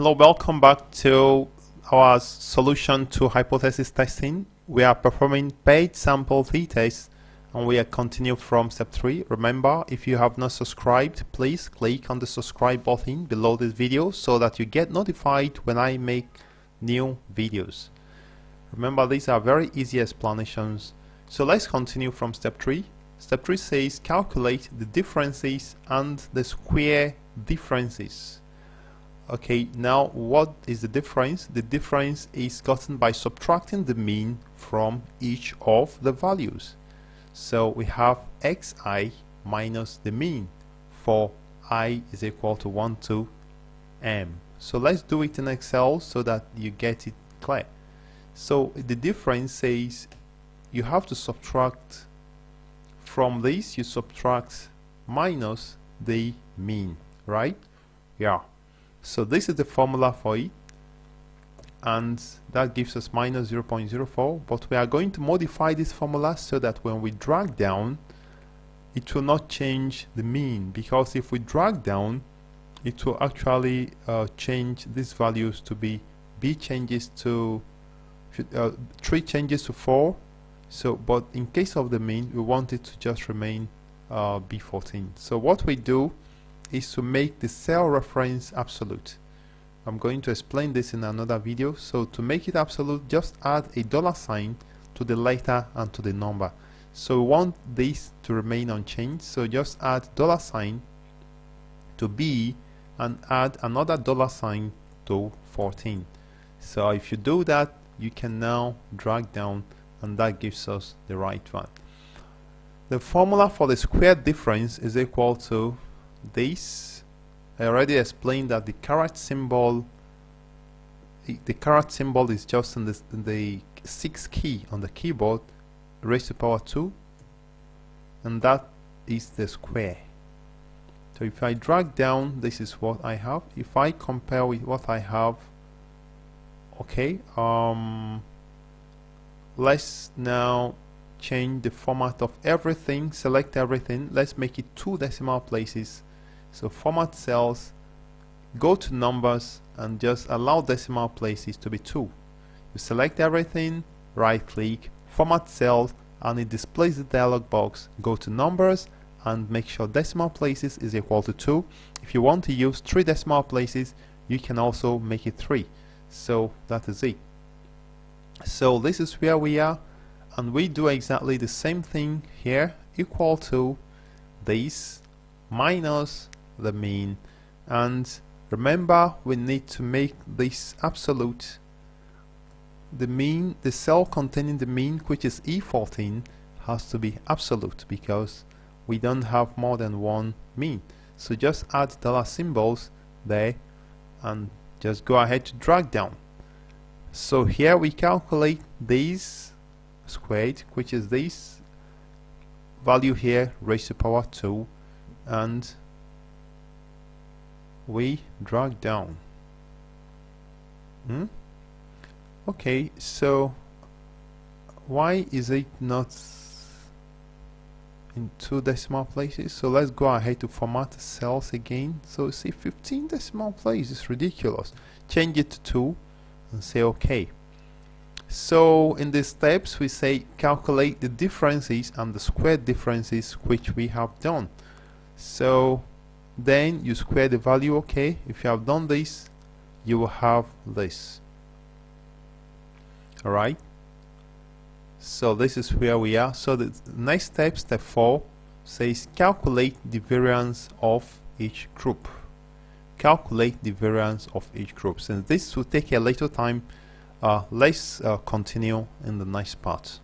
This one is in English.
Hello, welcome back to our solution to hypothesis testing. We are performing paid sample t-tests and we are continue from step 3. Remember, if you have not subscribed, please click on the subscribe button below this video so that you get notified when I make new videos. Remember, these are very easy explanations. So let's continue from step 3. Step 3 says calculate the differences and the square differences. Okay, now what is the difference? The difference is gotten by subtracting the mean from each of the values. So we have xi minus the mean for I is equal to 1 to m. So let's do it in Excel so that you get it clear. So the difference says you have to subtract from this, you subtract minus the mean, right? Yeah. So this is the formula for it, and that gives us minus 0.04, but we are going to modify this formula so that when we drag down, it will not change the mean, because if we drag down, it will actually change these values to be b changes to 3 changes to 4. So, but in case of the mean, we want it to just remain b14. So what we do is to make the cell reference absolute. I'm going to explain this in another video. So to make it absolute, just add a $sign to the letter and to the number. So we want this to remain unchanged, so just add $sign to b and add another $sign to 14. So if you do that, you can now drag down and that gives us the right one. The formula for the square difference is equal to this. I already explained that the caret symbol is just in the 6th key on the keyboard, raised to power 2, and that is the square. So if I drag down, this is what I have. If I compare with what I have, okay, let's now change the format of everything, select everything, let's make it 2 decimal places. So format cells, go to numbers and just allow decimal places to be 2. You select everything, right click, format cells, and it displays the dialog box. Go to numbers and make sure decimal places is equal to 2. If you want to use 3 decimal places, you can also make it 3. So that is it. So this is where we are, and we do exactly the same thing here, equal to this minus the mean. And remember, we need to make this absolute. The mean, the cell containing the mean, which is E14, has to be absolute because we don't have more than one mean. So just add dollar symbols there and just go ahead to drag down. So here we calculate this squared, which is this value here raised to power 2, and we drag down. Okay, so why is it not in 2 decimal places? So let's go ahead to format the cells again. So see, 15 decimal places is ridiculous. Change it to 2 and say OK. So in these steps we say calculate the differences and the square differences, which we have done. So then you square the value. Okay, if you have done this, you will have this. Alright, so this is where we are. So the next step, step 4, says calculate the variance of each group. Calculate the variance of each group. Since this will take a little time, let's continue in the next part.